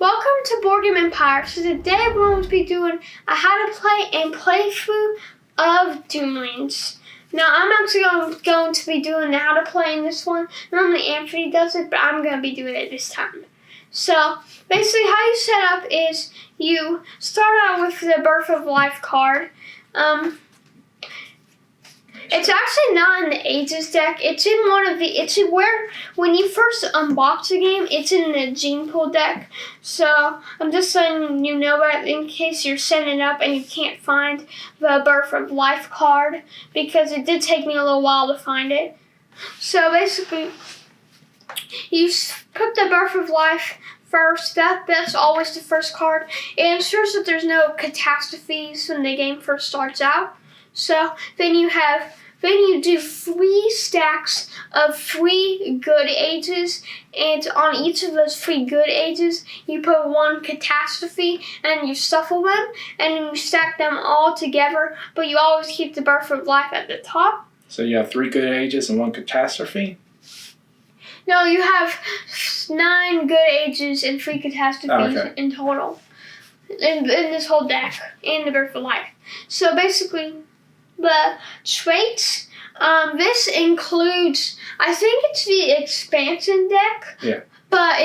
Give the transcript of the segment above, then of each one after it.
Welcome to Board Game Empire. So today we're going to be doing a how to play and playthrough of Doomlings. Now I'm actually going to be doing the how to play in this one. Normally Anthony does it, but I'm going to be doing it this time. So basically how you set up is you start out with the Birth of Life card. It's actually not in the Ages deck. It's in where when you first unbox the game, it's in the Gene Pool deck. So I'm just letting you know that in case you're setting it up and you can't find the Birth of Life card, because it did take me a little while to find it. So basically, you put the Birth of Life first. That's always the first card. It ensures that there's no catastrophes when the game first starts out. So then you do 3 stacks of 3 good ages, and on each of those 3 good ages, you put 1 catastrophe, and you shuffle them, and then you stack them all together, but you always keep the Birth of Life at the top. So you have 3 good ages and 1 catastrophe? No, you have 9 good ages and 3 catastrophes in total, in this whole deck, and the Birth of Life. So basically, the traits, this includes, I think it's the expansion deck. Yeah. But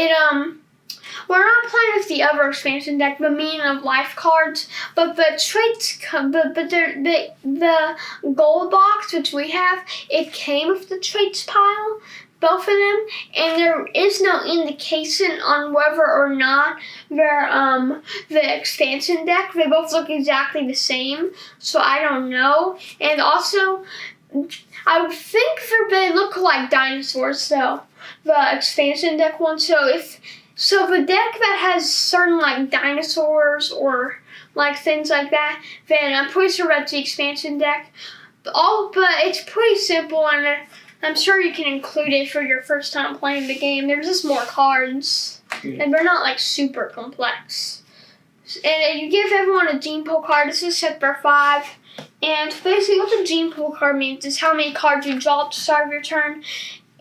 we're not playing with the other expansion deck, the Meaning of Life cards. But the traits the gold box which we have, it came with the traits pile, both of them, and there is no indication on whether or not they're the expansion deck. They both look exactly the same, so I don't know. And also, I would think that they look like dinosaurs, though, the expansion deck one. So the deck that has certain like dinosaurs or like things like that, then I'm pretty sure that's the expansion deck. But it's pretty simple, and I'm sure you can include it for your first time playing the game. There's just more cards, and they're not like super complex. And you give everyone a Gene Pool card. This is set for 5. And basically what the Gene Pool card means is how many cards you draw at the start of your turn,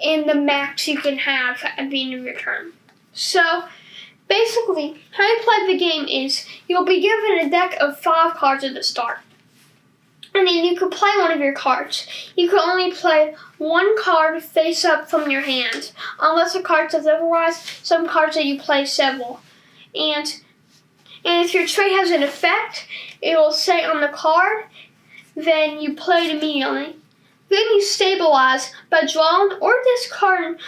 and the max you can have at the end of your turn. So basically, how you play the game is you'll be given a deck of 5 cards at the start. And then you can play one of your cards. You can only play 1 card face up from your hand, unless the card says otherwise. Some cards that you play several. And if your trait has an effect, it will say on the card, then you play it immediately. Then you stabilize by drawing or discarding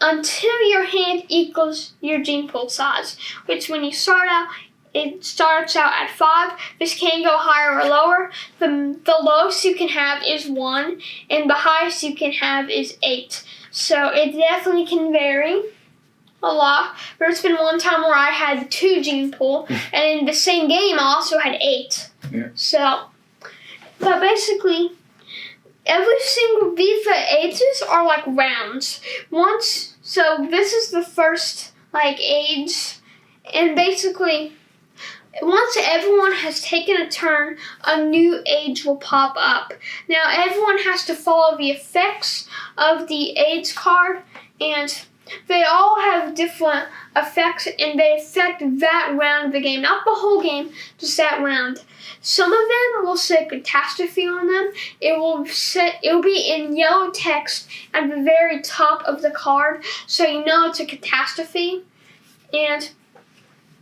until your hand equals your Gene Pool size, which when you start out, it starts out at 5. This can go higher or lower. The lowest you can have is 1, and the highest you can have is 8. So it definitely can vary a lot. There's been one time where I had 2 Gene Pool, and in the same game I also had 8. Yeah. So, but basically, these ages are like rounds. So this is the first like age, and basically, once everyone has taken a turn, a new age will pop up. Now, everyone has to follow the effects of the age card, and they all have different effects, and they affect that round of the game. Not the whole game, just that round. Some of them will say catastrophe on them. It will be in yellow text at the very top of the card, so you know it's a catastrophe. And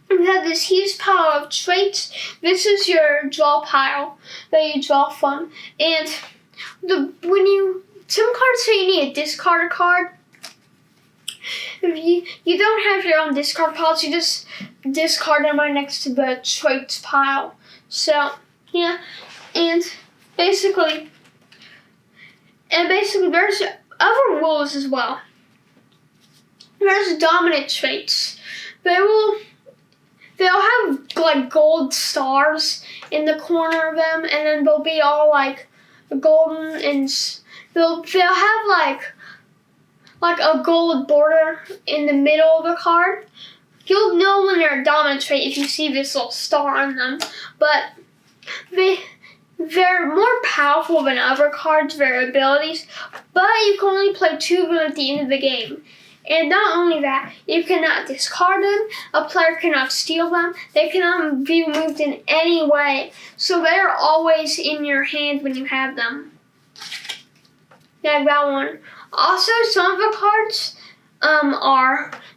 we have this huge pile of traits. This is your draw pile that you draw from. And some cards say you need a discard card. If you don't have your own discard piles, you just discard them right next to the traits pile. So yeah, and basically there's other rules as well. There's dominant traits. They'll have like gold stars in the corner of them, and then they'll be all like golden, and they'll have like a gold border in the middle of the card. You'll know when they're a dominant trait if you see this little star on them, but they're more powerful than other cards, their abilities, but you can only play 2 of them at the end of the game. And not only that, you cannot discard them, a player cannot steal them, they cannot be removed in any way. So they're always in your hand when you have them. Yeah, that one. Also, some of the cards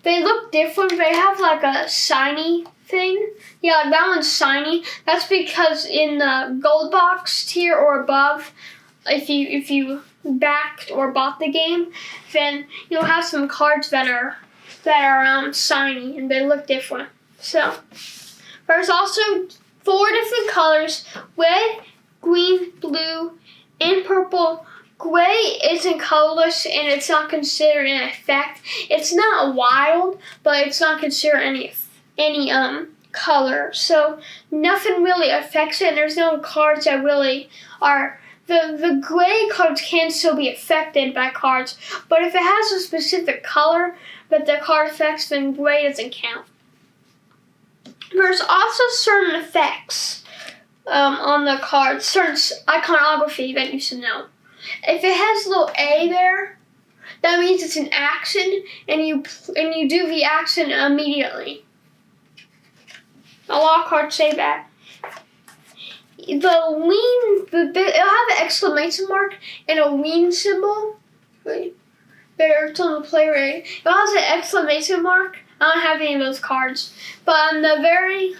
they look different. They have like a shiny thing. Yeah, like that one's shiny. That's because in the gold box tier or above, if you backed or bought the game, then you'll have some cards that are shiny and they look different. So there's also 4 different colors: red, green, blue, and purple. Gray isn't colorless and it's not considered an effect. It's not wild, but it's not considered any color. So nothing really affects it, and there's no cards that really are. The gray cards can still be affected by cards, but if it has a specific color that the card affects, then gray doesn't count. There's also certain effects on the cards, certain iconography that you should know. If it has a little A there, that means it's an action, and you do the action immediately. A lot of cards say that. It'll have an exclamation mark and a lean symbol. Wait, there it's on the player aid. It has an exclamation mark. I don't have any of those cards, but on the very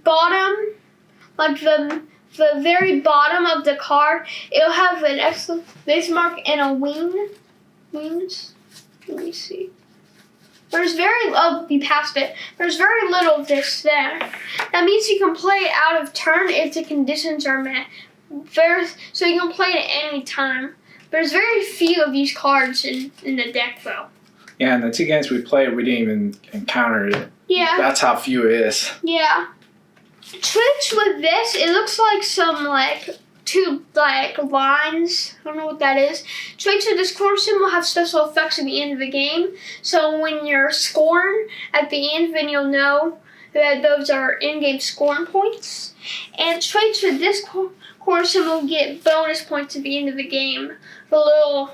bottom, like the very bottom of the card, it'll have an exclamation mark and a wings. Let me see. You passed it. There's very little of this there. That means you can play it out of turn if the conditions are met. So you can play it at any time. There's very few of these cards in the deck, though. Yeah, and the 2 games we played, we didn't even encounter it. Yeah. That's how few it is. Yeah. Tricks with this, it looks like some 2 lines. I don't know what that is. Traits with this corner symbol have special effects at the end of the game. So when you're scoring at the end, then you'll know that those are in-game scoring points. And traits with this corner symbol get bonus points at the end of the game. The little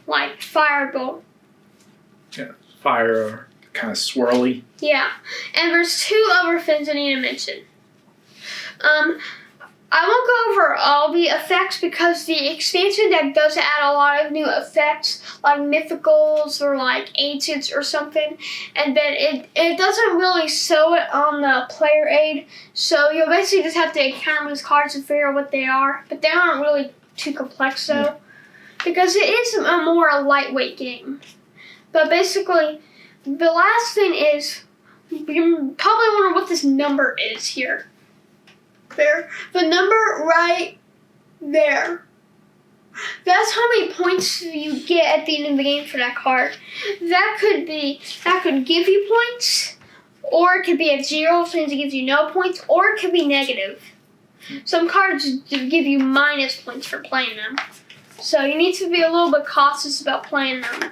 firebolt. Yeah, fire kind of swirly. Yeah. And there's 2 other things I need to mention. I won't go over all the effects because the expansion deck does add a lot of new effects, like mythicals or ancients or something, and then it doesn't really show it on the player aid, so you'll basically just have to encounter these cards and figure out what they are, but they aren't really too complex though, because it is a more lightweight game. But basically, the last thing is, you probably wonder what this number is here. There. The number right there. That's how many points you get at the end of the game for that card. That could give you points, or it could be at 0, which means it gives you no points, or it could be negative. Some cards give you minus points for playing them. So you need to be a little bit cautious about playing them.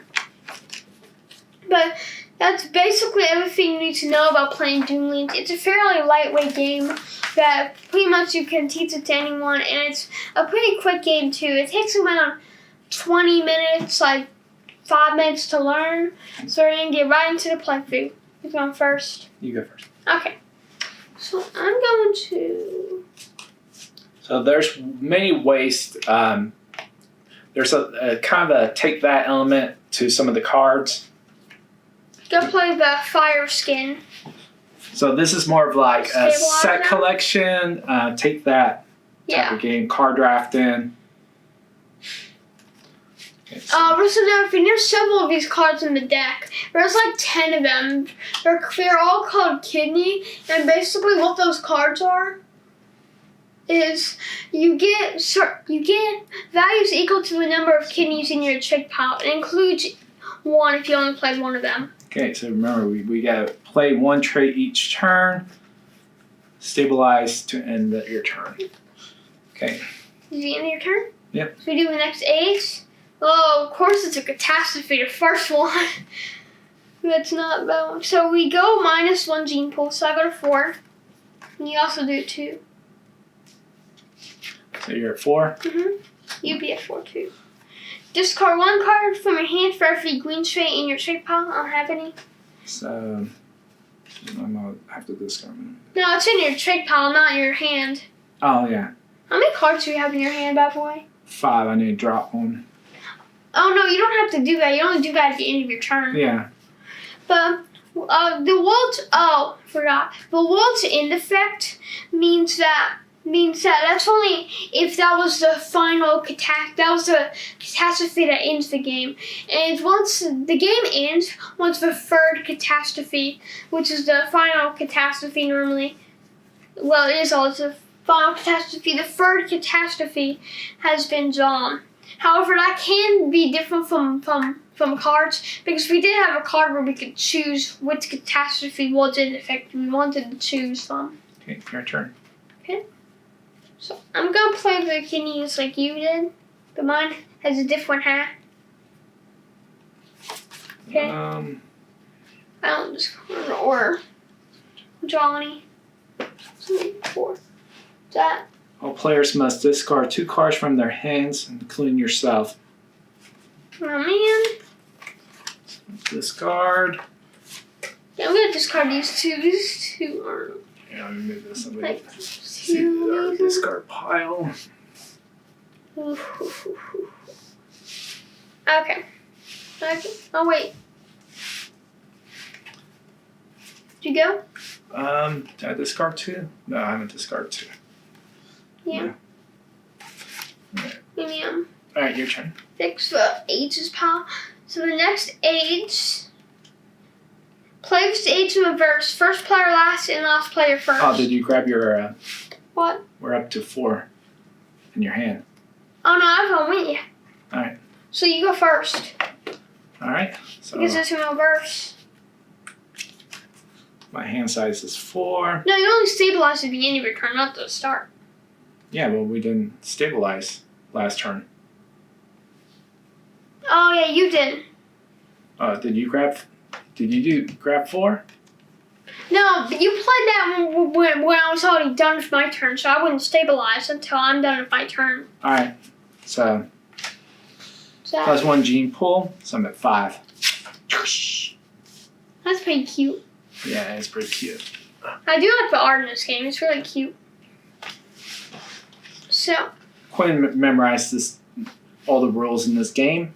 But that's basically everything you need to know about playing Doomlings. It's a fairly lightweight game that pretty much you can teach it to anyone, and it's a pretty quick game too. It takes around 20 minutes, 5 minutes to learn. So we're going to get right into the playthrough. Who's going first? You go first. Okay. So I'm going to... So there's many ways. There's a kind of a take that element to some of the cards. Go play the fire skin. So this is more of a set collection, take that type of game, card drafting. Okay, so. There's another thing. There's several of these cards in the deck. There's 10 of them. They're all called kidney, and basically what those cards are is you get values equal to the number of kidneys in your trick pile. It includes 1 if you only played 1 of them. Okay, so remember, we got to play 1 trait each turn, stabilize to end your turn. Okay. Is the end of your turn? Yep. So we do the next ace. Oh, of course it's a catastrophe, the first one. That's not that one. So we go -1 gene pool, so I go to 4. And you also do 2. So you're at 4? Mm-hmm. You'd be at 4 too. discard 1 card from your hand for every green trait in your trait pile. I don't have any. So I'm gonna have to discard them. No, it's in your trait pile, not your hand. Oh yeah. How many cards do you have in your hand, by the way? 5. I need to drop one. Oh no, you don't have to do that. You only do that at the end of your turn. Yeah. But the world's forgot. The world's end effect means that that's only if that was the final that was the catastrophe that ends the game. And once the game ends, once the third catastrophe, which is the final catastrophe normally, well, it is always the final catastrophe. The third catastrophe has been drawn. However, that can be different from cards, because we did have a card where we could choose which catastrophe was in effect we wanted to choose from. Okay, your turn. Okay. So I'm gonna play the kidneys like you did, but mine has a different hat. Okay. I don't discard or draw any. 4. That. All players must discard 2 cards from their hands, including yourself. Oh man. Discard. Yeah, I'm gonna discard these 2. These 2 are Yeah, let me move this a bit. like See our discard pile. Okay. Oh wait. Did you go? Did I discard 2? No, I haven't discarded 2. Yeah. Alright. Maybe Alright, your turn. fix the ages pile. So the next age. Play this age in reverse. First player last and last player first. Oh, did you grab your What? we're up to 4 in your hand. Oh no, I haven't went yet. Alright. So you go first. Alright. So Because it's in reverse. my hand size is 4. No, you only stabilize at the end of your turn, not the start. Yeah, well, we didn't stabilize last turn. Oh yeah, you did. Did you grab 4? No, but you played that when I was already done with my turn, so I wouldn't stabilize until I'm done with my turn. Alright. So, So plus 1 gene pool, so I'm at 5. that's pretty cute. Yeah, it's pretty cute. I do like the art in this game. It's really cute. So. Quinn memorized all the rules in this game.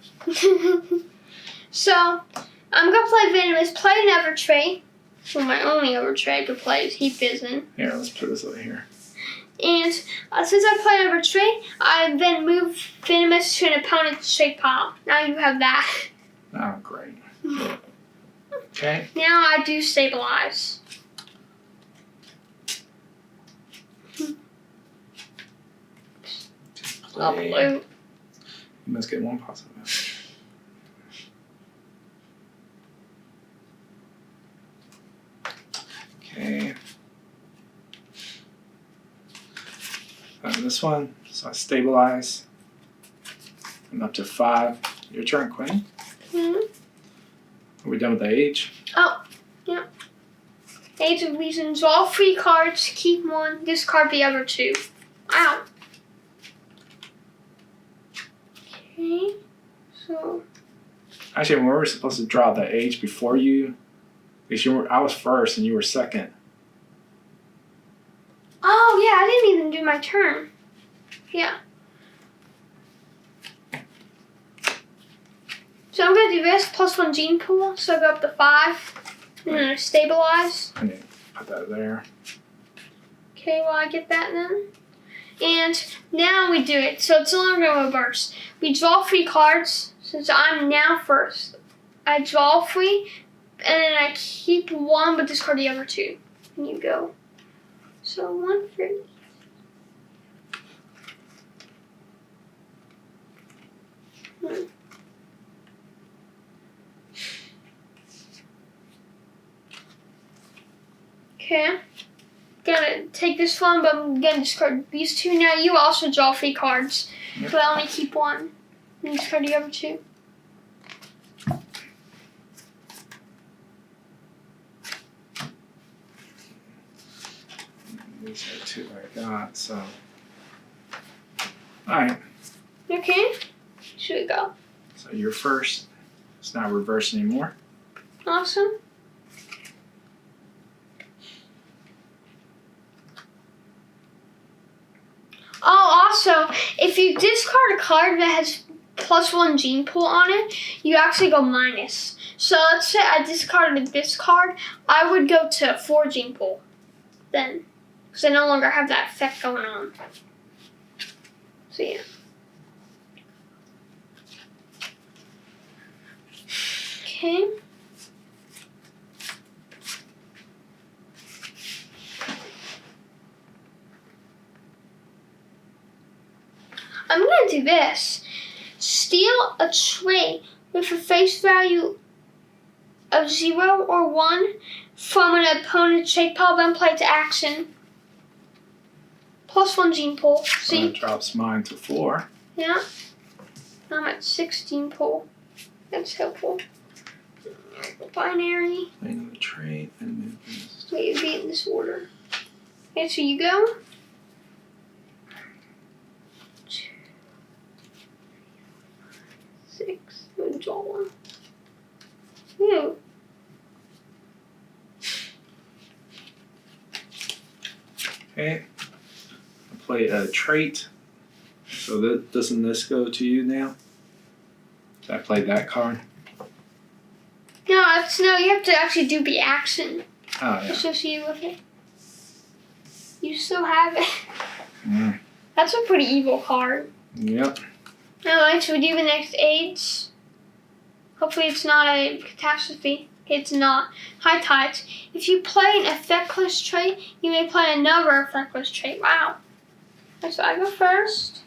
So, I'm going to play Venomous, play another trait. Well, my only other trait I could play is Heat Vision. Here, let's put this over here. And since I play another trait, I then move Venomous to an opponent's trait pile. Now you have that. Oh, great. Okay. Now I do stabilize. Play. Blue. You must get 1 positive message. Okay. Found this one, so I stabilize. I'm up to 5. Your turn, Quinn. Are we done with the age? Oh, yeah. Age of Reason. Draw 3 cards, keep 1, discard the other 2. Ow. Okay, so. Actually, we were supposed to draw the age before you, because I was first and you were second. Oh, yeah, I didn't even do my turn. Yeah. So I'm going to do this, plus 1 gene pool, so I go up to 5, and then I stabilize. I need to put that there. Okay, well, I get that then. And now we do it, so it's no longer in reverse. We draw 3 cards, since I'm now first. I draw 3, and then I keep 1, but discard the other 2. And you go. So 1 for me. Okay. Gonna take this one, but I'm gonna discard these 2 now. You also draw 3 cards, Yep. but I only keep 1. And discard the other 2. These are 2 I got, so. Alright. Okay. Should we go? So you're first. It's not reverse anymore. Awesome. Oh, also, if you discard a card that has +1 gene pool on it, you actually go minus. So let's say I discarded this card, I would go to 4 gene pool then, because I no longer have that effect going on. So yeah. Okay. I'm gonna do this. Steal a trait with a face value of 0 or 1 from an opponent's trait pile, then play to action. +1 gene pool. See? That drops mine to 4. Yeah. I'm at 6 gene pool. That's helpful. Binary. Playing the trait and move this. Wait, it'd be in this order. Okay, so you go. 2, 6. I'm gonna draw 1. Ew. Okay. I play a trait. So doesn't this go to you now? I played that card. No, you have to actually do the action Oh yeah. associated with it. You still have it. Mm. That's a pretty evil card. Yep. Alright, should we do the next age? Hopefully it's not a catastrophe. It's not. High tides. If you play an effectless trait, you may play another effectless trait. Wow. So I go first.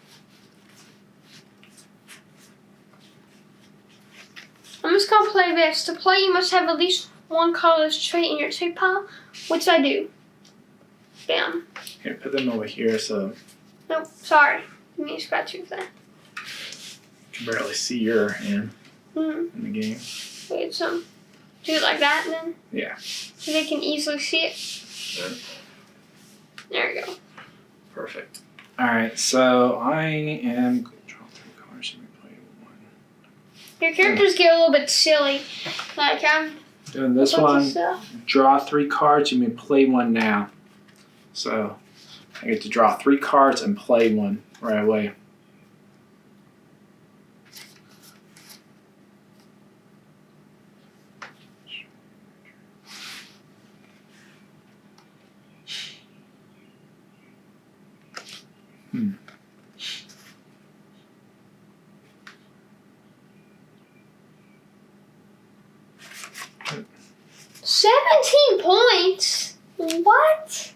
I'm just gonna play this. To play, you must have at least 1 colorless trait in your trait pile, which I do. Bam. Here, put them over here so Nope, sorry. Give me a scratch of that. you can barely see your hand in the game. Wait, so do it like that then? Yeah. So they can easily see it. There we go. Perfect. Alright, so I am going to draw 3 cards. Let me play 1. Your characters get a little bit silly. Like I'm Doing this a bunch of one, stuff. draw 3 cards. You may play 1 now. So I get to draw 3 cards and play 1 right away. Hmm. 17 points? What?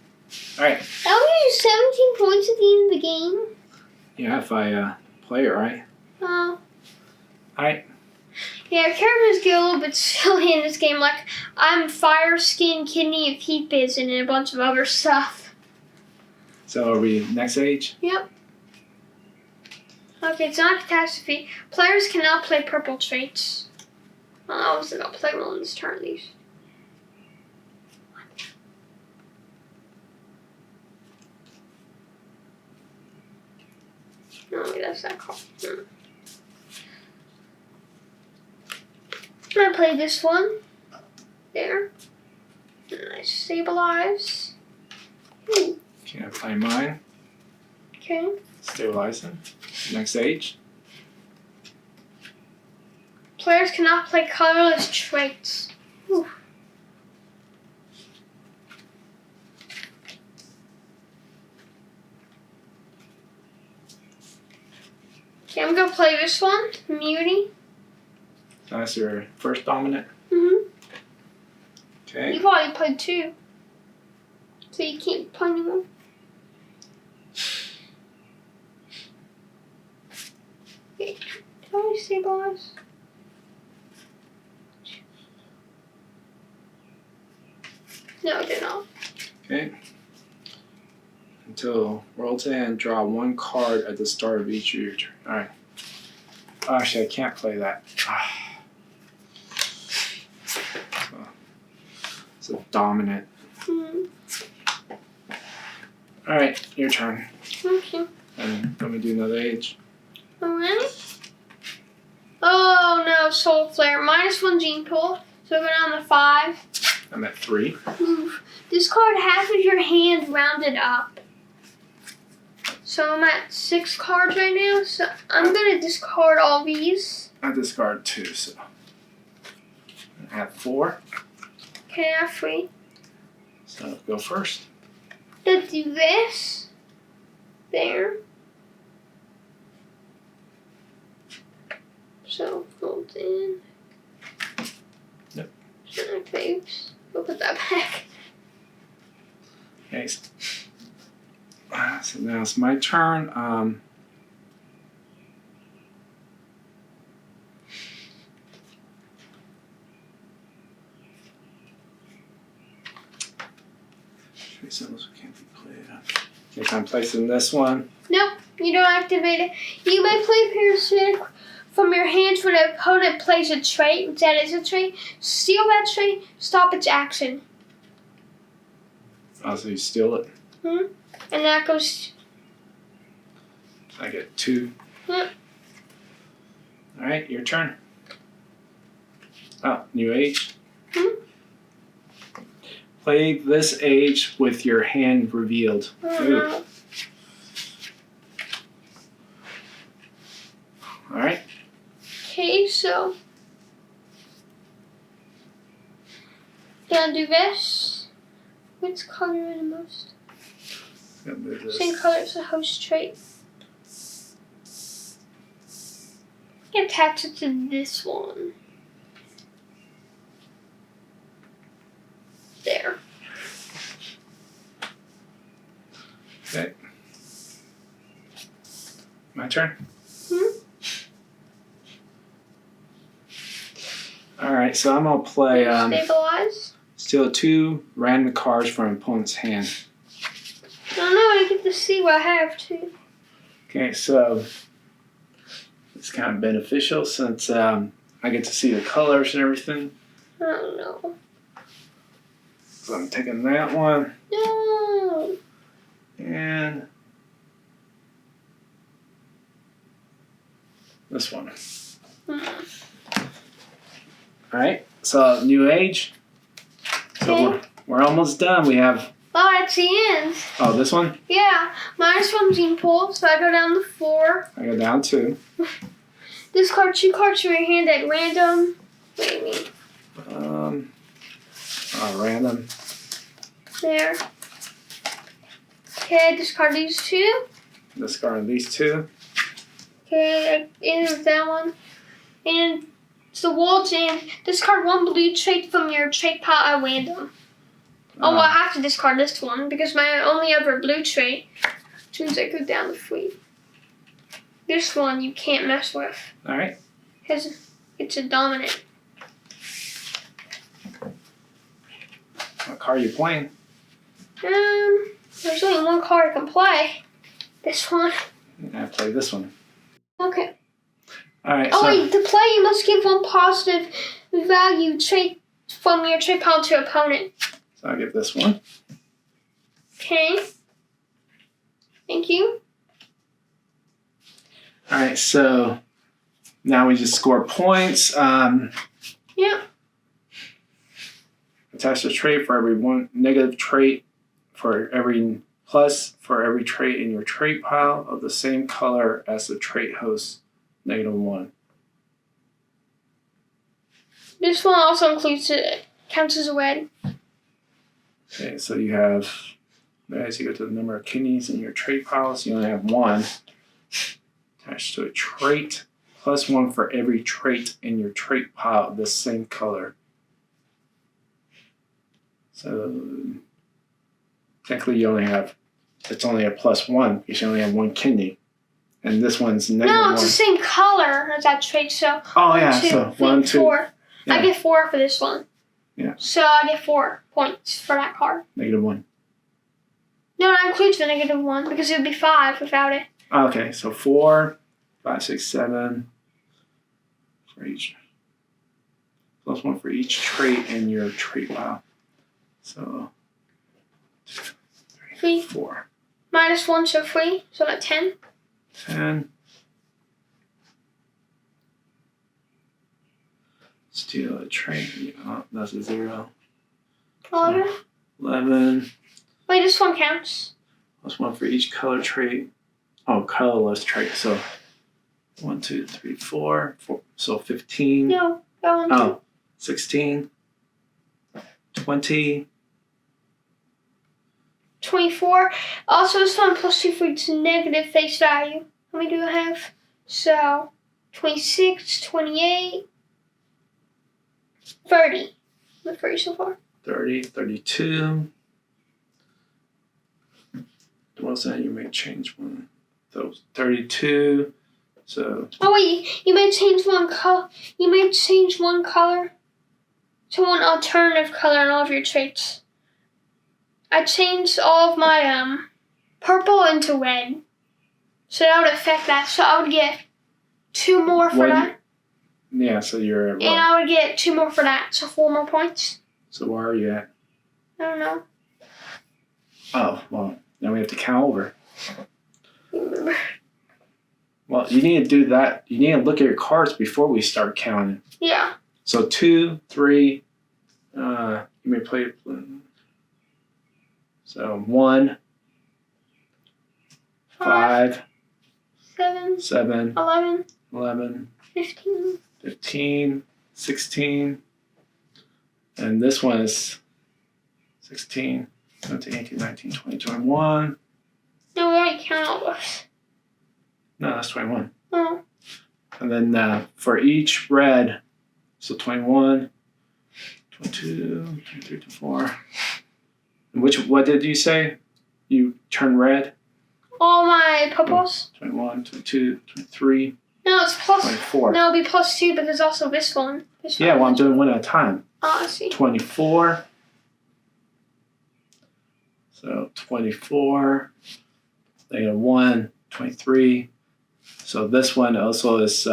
Alright. That was 17 points at the end of the game? Yeah, if I play it right. Oh. Alright. Yeah, characters get a little bit silly in this game. Like, I'm Fire, Skin, Kidney, and Heat and a bunch of other stuff. So are we next age? Yep. Okay, it's not a catastrophe. Players cannot play purple traits. Well, I was going to play one on this turn, at least. No, wait, that's that card. I play this one. There. Nice. Stabilize. Can I play mine? Okay. Stabilize them. Next age. Players cannot play colorless traits. Whew. Okay, I'm gonna play this one. Immunity. That's your first dominant. Mm-hmm. Okay. You've already played 2. So you can't play anymore. Okay. Did I stabilize? No, I did not. Okay. Until world's end, draw 1 card at the start of each of your turn. Alright. Actually, I can't play that. So, it's a dominant. Alright, your turn. Okay. And let me do another age. Alright. Oh, solar flare. -1 gene pool. So we're going down to 5. I'm at 3. Move. Discard half of your hand rounded up. So I'm at 6 cards right now. So I'm going to discard all these. I discard 2, so I have 4. Okay, I have 3. So go first. Let's do this. There. So fold in. Yep. Okay, oops. We'll put that back. Okay. So now it's my turn. Symbols can't be played. Okay, so I'm placing this one. Nope, you don't activate it. You may play parasitic from your hands when an opponent plays a trait, which that is a trait. Steal that trait, stop its action. Oh, so you steal it? And that goes. I get 2. Yep. Alright, your turn. Oh, new age. Play this age with your hand revealed. No. Alright. Okay, so. Gonna do this. Which color is the most? Same color as the host trait. Attach it to this one. There. Okay. My turn? Alright, so I'm going to play Stabilize. steal 2 random cards from an opponent's hand. I don't know, I get to see what I have too. Okay, so it's kind of beneficial since I get to see the colors and everything. I don't know. So I'm taking that one. No. And this one. Alright, so new age. So Okay. we're almost done. We have, Oh, that's the end. oh, this one? Yeah, -1 gene pool, so I go down to 4. I go down 2. Discard 2 cards from your hand at random. Wait a minute. Random. There. Okay, discard these 2. Discard these 2. Okay, in that one. And it's the Wolves, and discard 1 blue trait from your trait pile at random. Oh, well, I have to discard this one because my only other blue trait, which means I go down to 3. This one you can't mess with Alright. because it's a dominant. What card are you playing? There's only one card I can play. This one. I play this one. Okay. Alright, Oh, so wait, to play you must give 1 positive value trait from your trait pile to opponent. so I get this one. Okay. Thank you. Alright, so now we just score points. Yeah. Attach a trait for every 1 negative trait for every plus for every trait in your trait pile of the same color as the trait host -1. This one also includes it. Counts as a red. Okay, so you have, as you go to the number of kidneys in your trait piles, you only have 1 attached to a trait, plus 1 for every trait in your trait pile of the same color. So technically you only have, it's only a +1 because you only have 1 kidney. And this one's -1. No, it's the same color as that trait, so Oh yeah, 2, so 1, 2, 4. yeah. I get 4 for this one. Yeah. So I get 4 points for that card. -1. No, that includes the -1 because it would be 5 without it. Okay, so 4, 5, 6, 7 for each. +1 for each trait in your trait pile. So 2, 3, 3. 4. -1, so 3. So I'm at 10. 10. Steal a trait. Oh, that's a 0. 11. 11. Wait, this one counts. Plus 1 for each color trait. Oh, colorless trait. So 1, 2, 3, 4. So 15. No, that one too. Oh, 16. 20. 24. Also, this one plus 2 for each negative face value. How many do I have? So, 26, 28, 30. What 30 so far? 30, 32. What was that? You may change one. Those 32. So. Oh wait, you may change one color. You may change one color to one alternative color in all of your traits. I changed all of my purple into red, so that would affect that. So I would get 2 more for that. Yeah, so you're at what? And I would get 2 more for that, so 4 more points. So where are you at? I don't know. Oh, well, now we have to count over. Remember. Well, you need to do that. You need to look at your cards before we start counting. Yeah. So 2, 3, you may play. So 1, 5, 7, 11, 11, 15, 15, 16, and this one is 16, 17, 18, 19, 20, 21. No, we already counted all those. No, that's 21. Oh. And then for each red, so 21, 22, 23, 24. What did you say? You turn red? All my purples? 21, 22, 23, No, it's plus. 24. No, it'll be plus 2 because also this one. Yeah, well, I'm doing one at a time. Oh, I see. 24. So 24. Negative 1, 23. So this one also is,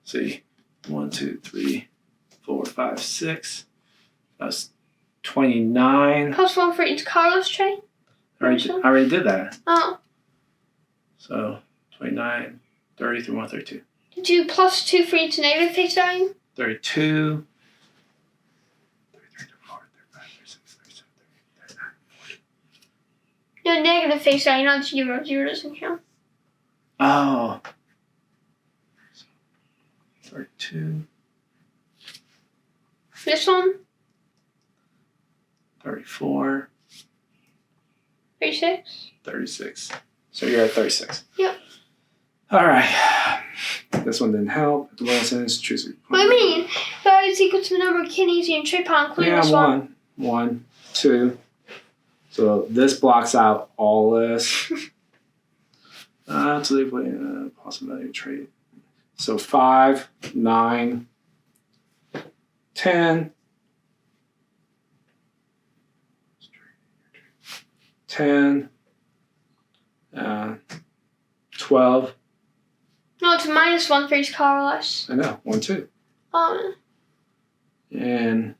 see, 1, 2, 3, 4, 5, 6. That's 29. Plus 1 for each colorless trait? I already did that. Oh. So 29, 30, 31, 32. Did you plus 2 for each negative face value? 32. 33, 34, 35, 36, 37, 38, 39, 40. No, negative face value, not 0. 0 doesn't count. Oh. 32. This one? 34. 36? 36. So you're at 36. Yep. All right. This one didn't help. The one sentence, choose a What do you mean? Value is equal to the number of kidneys in your trait pile, including this one. 1, 2. So this blocks out all this. To leave possibility of trait. So 5, 9, 10. 10, 12. No, it's minus 1 for each colorless. I know, 1, 2. And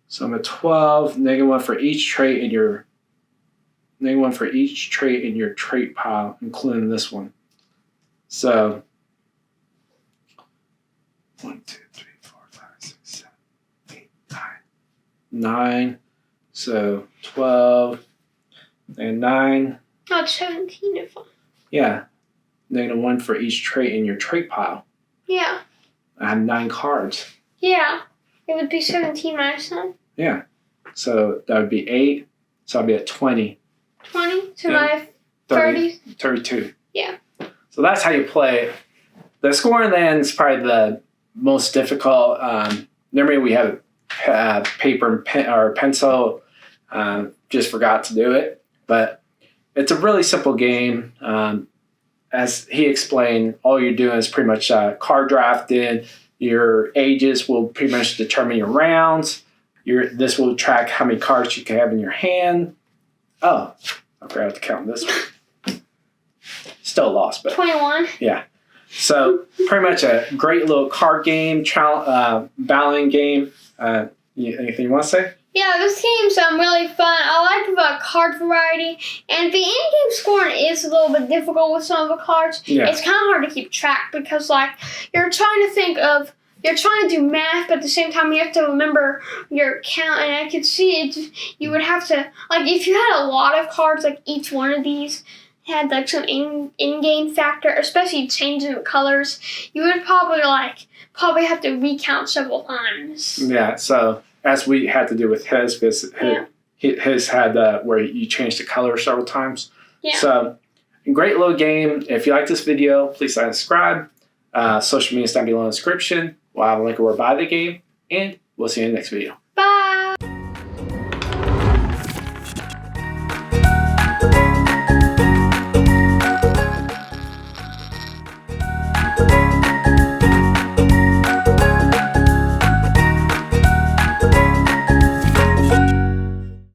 so I'm at 12, negative 1 for each trait in your trait pile, including this one. So 1, 2, 3, 4, 5, 6, 7, 8, 9. So 12 and 9. No, it's 17 if I'm... Yeah. Negative 1 for each trait in your trait pile. Yeah. I have 9 cards. Yeah. It would be 17 minus 9. Yeah. So that would be 8. So I'll be at 20. 20? So Yeah. I have 30. 32. Yeah. So that's how you play it. The scoring then is probably the most difficult. Normally we have paper and pen or pencil. Just forgot to do it. But it's a really simple game. As he explained, all you're doing is pretty much card drafting. Your ages will pretty much determine your rounds. This will track how many cards you can have in your hand. Oh, I forgot to count this one. Still lost, but 21. yeah. So pretty much a great little card game, battling game. Anything you want to say? Yeah, this game's really fun. I like the card variety, and the in-game scoring is a little bit difficult with some of the cards. Yeah. It's kind of hard to keep track because, like, you're trying to think of you're trying to do math, but at the same time you have to remember your count. And I could see it. You would have to, like, if you had a lot of cards, like each one of these had like some in-game factor, especially changing the colors, you would probably have to recount several times. Yeah. So as we had to do with his, because his had where you changed the color several times. Yeah. So great little game. If you like this video, please subscribe. Social media is down below in the description. We'll have a link where to buy the game, and we'll see you in the next video.